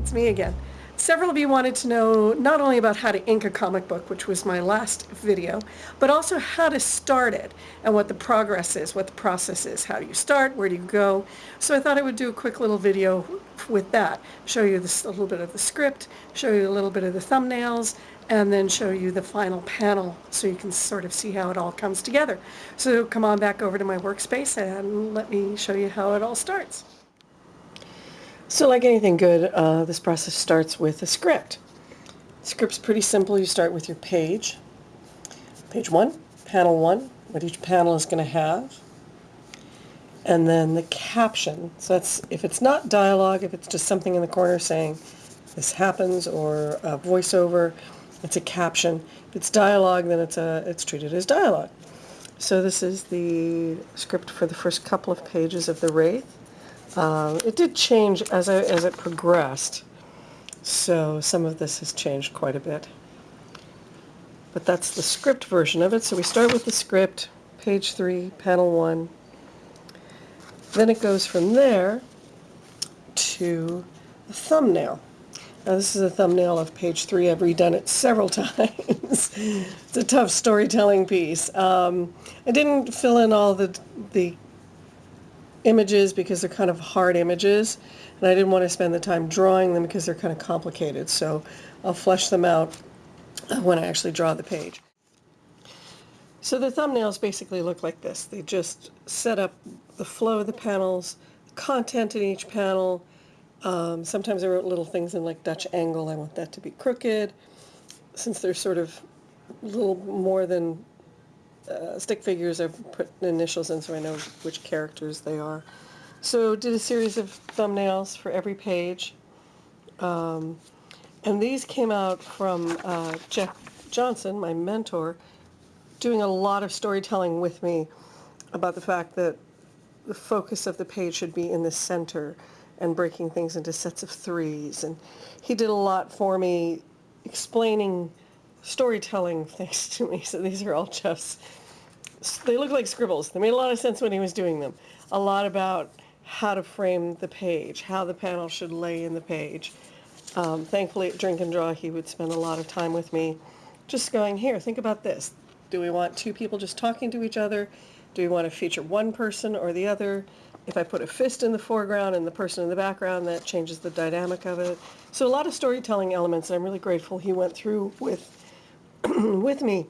it's me again. Several of you wanted to know not only about how to ink a comic book, which was my last video, but also how to start it and what the progress is, what the process is. How do you start? Where do you go? So I thought I would do a quick little video with that. Show you this, a little bit of the script, show you a little bit of the thumbnails, and then show you the final panel so you can sort of see how it all comes together. So come on back over to my workspace and let me show you how it all starts. So like anything good, this process starts with a script. The script's pretty simple. You start with your page. Page 1, panel 1, what each panel is going to have. And then the caption. So that's, if it's not dialogue, if it's just something in the corner saying this happens, or a voiceover, it's a caption. If it's dialogue, then it's treated as dialogue. So this is the script for the first couple of pages of the Wraith. It did change as it progressed, so some of this has changed quite a bit. But that's the script version of it. So we start with the script, page 3, panel 1. Then it goes from there to a thumbnail. Now this is a thumbnail of page 3. I've redone it several times. It's a tough storytelling piece. I didn't fill in all the images because they're kind of hard images, and I didn't want to spend the time drawing them because they're kind of complicated, so I'll flesh them out when I actually draw the page. So the thumbnails basically look like this. They just set up the flow of the panels, content in each panel. Sometimes I wrote little things in like Dutch angle. I want that to be crooked. Since they're sort of a little more than stick figures, I've put initials in so I know which characters they are. So did a series of thumbnails for every page. And these came out from Jeff Johnson, my mentor, doing a lot of storytelling with me about the fact that the focus of the page should be in the center and breaking things into sets of 3s. And he did a lot for me explaining storytelling things to me. So these are all Jeff's. They look like scribbles. They made a lot of sense when he was doing them. A lot about how to frame the page, how the panel should lay in the page. Thankfully at Drink and Draw he would spend a lot of time with me just going, here, think about this. Do we want 2 people just talking to each other? Do we want to feature one person or the other? If I put a fist in the foreground and the person in the background, that changes the dynamic of it. So a lot of storytelling elements, and I'm really grateful he went through with with me.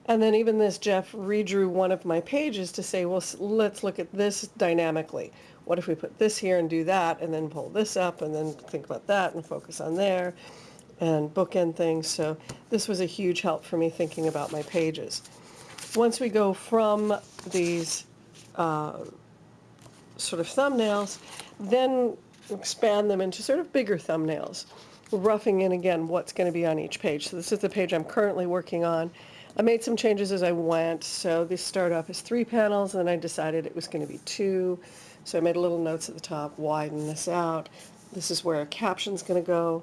And then even this, Jeff redrew one of my pages to say, well, let's look at this dynamically. What if we put this here and do that, and then pull this up, and then think about that and focus on there, and bookend things. So this was a huge help for me thinking about my pages. Once we go from these sort of thumbnails, then expand them into sort of bigger thumbnails, roughing in again what's going to be on each page. So this is the page I'm currently working on. I made some changes as I went, so these start off as 3 panels, and then I decided it was going to be 2. So I made little notes at the top, widen this out. This is where a caption's going to go.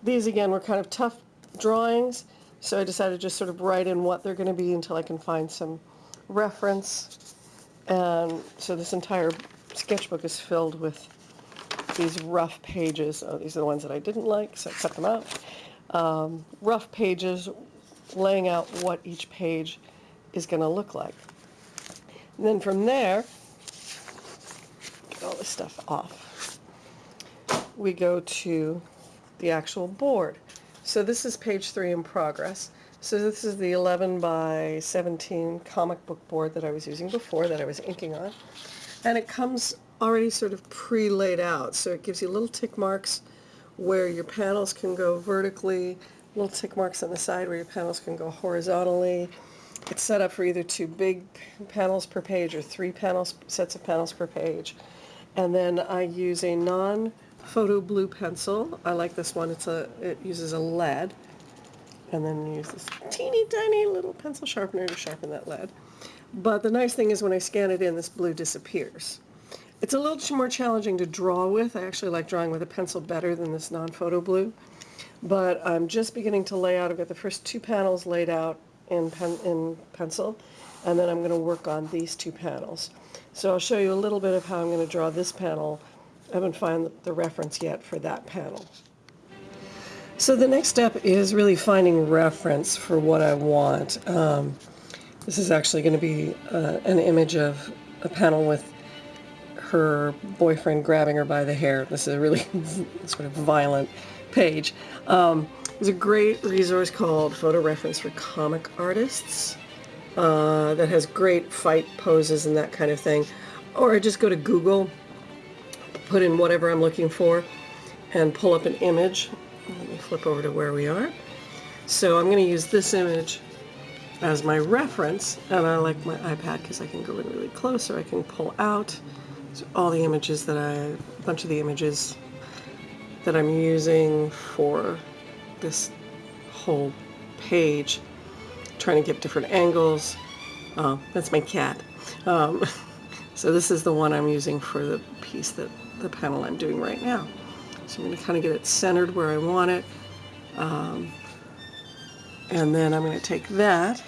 These, again, were kind of tough drawings, so I decided to just sort of write in what they're going to be until I can find some reference. And so this entire sketchbook is filled with these rough pages. Oh, these are the ones that I didn't like, so I cut them out. Rough pages laying out what each page is going to look like. And then from there, get all this stuff off, we go to the actual board. So this is page 3 in progress. So this is the 11 by 17 comic book board that I was using before, that I was inking on. And it comes already sort of pre-laid out. So it gives you little tick marks where your panels can go vertically, little tick marks on the side where your panels can go horizontally. It's set up for either 2 big panels per page or 3 sets of panels per page. And then I use a non-photo blue pencil. I like this one. It uses a lead. And then use this teeny tiny little pencil sharpener to sharpen that lead. But the nice thing is when I scan it in, this blue disappears. It's a little more challenging to draw with. I actually like drawing with a pencil better than this non-photo blue. But I'm just beginning to lay out. I've got the first 2 panels laid out in pencil, and then I'm going to work on these 2 panels. So I'll show you a little bit of how I'm going to draw this panel. I haven't found the reference yet for that panel. So the next step is really finding reference for what I want. This is actually going to be an image of a panel with her boyfriend grabbing her by the hair. This is a really sort of violent page. There's a great resource called Photo Reference for Comic Artists that has great fight poses and that kind of thing. Or I just go to Google, put in whatever I'm looking for, and pull up an image. Let me flip over to where we are. So I'm going to use this image as my reference, and I like my iPad because I can go in really close, or I can pull out all the images that a bunch of the images that I'm using for this whole page, trying to get different angles. That's my cat. So this is the one I'm using for the piece that the panel I'm doing right now. So I'm going to kind of get it centered where I want it. And then I'm going to take that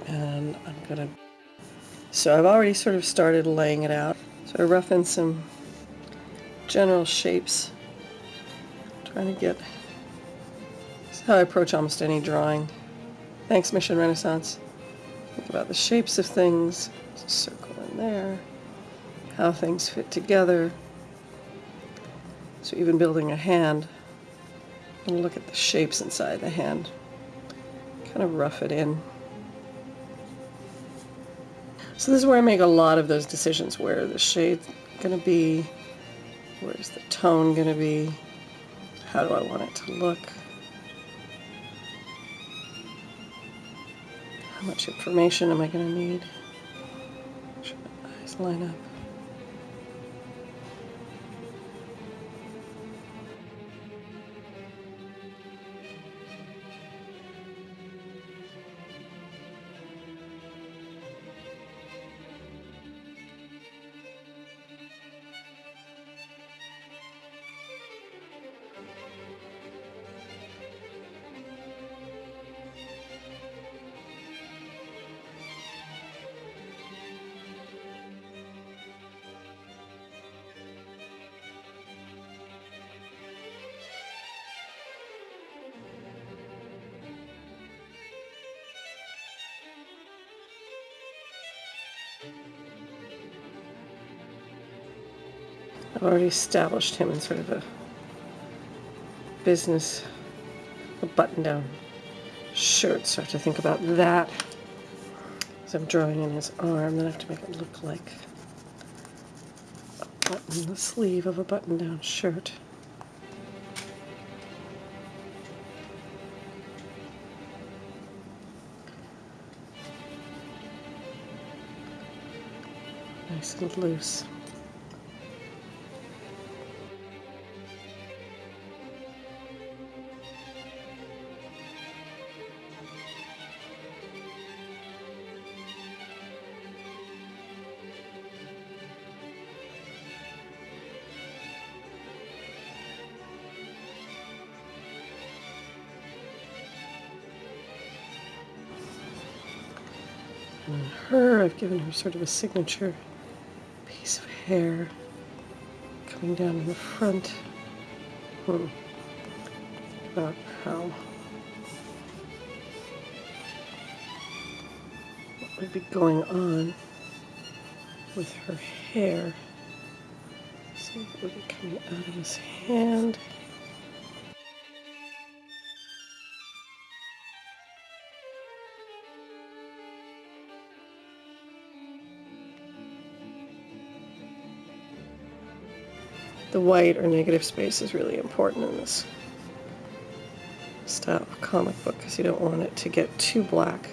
and I'm going to... So I've already sort of started laying it out. So I rough in some general shapes, trying to get... This is how I approach almost any drawing. Thanks, Mission Renaissance. Think about the shapes of things. There's a circle in there. How things fit together. So even building a hand, and look at the shapes inside the hand. Kind of rough it in. So this is where I make a lot of those decisions. Where are the shades going to be? Where's the tone going to be? How do I want it to look? How much information am I going to need? Make sure my eyes line up. I've already established him in sort of a business, a button-down shirt, so I have to think about that. So I'm drawing in his arm, then I have to make it look like a button, the sleeve of a button-down shirt. Nice and loose. And her, I've given her sort of a signature piece of hair coming down in the front. About how what would be going on with her hair. So it would be coming out of his hand. The white or negative space is really important in this style of comic book because you don't want it to get too black.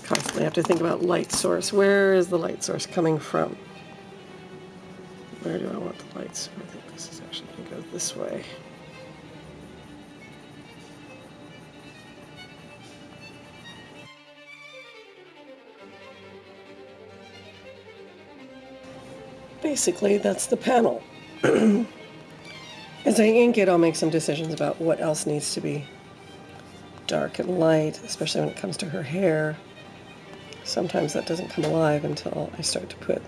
Constantly have to think about light source. Where is the light source coming from? Where do I want the lights? I think this is actually going to go this way. Basically, that's the panel. As I ink it, I'll make some decisions about what else needs to be dark and light, especially when it comes to her hair. Sometimes that doesn't come alive until I start to put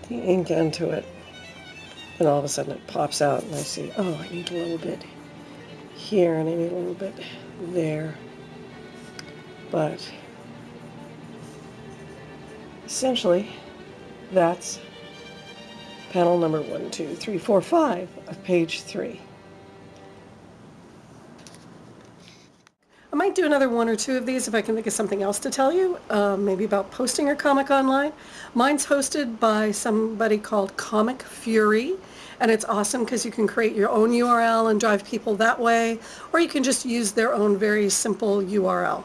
the ink into it. And all of a sudden it pops out and I see, oh, I need a little bit here and I need a little bit there. But essentially, that's panel number 1, 2, 3, 4, 5 of page 3. I might do another 1 or 2 of these if I can think of something else to tell you, maybe about posting your comic online. Mine's hosted by somebody called Comic Fury, and it's awesome because you can create your own URL and drive people that way, or you can just use their own very simple URL.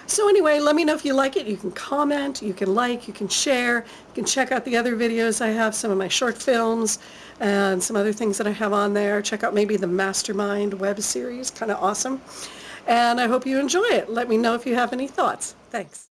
So anyway, let me know if you like it. You can comment, you can like, you can share, you can check out the other videos I have, some of my short films, and some other things that I have on there. Check out maybe the Mastermind web series, kind of awesome. And I hope you enjoy it. Let me know if you have any thoughts. Thanks.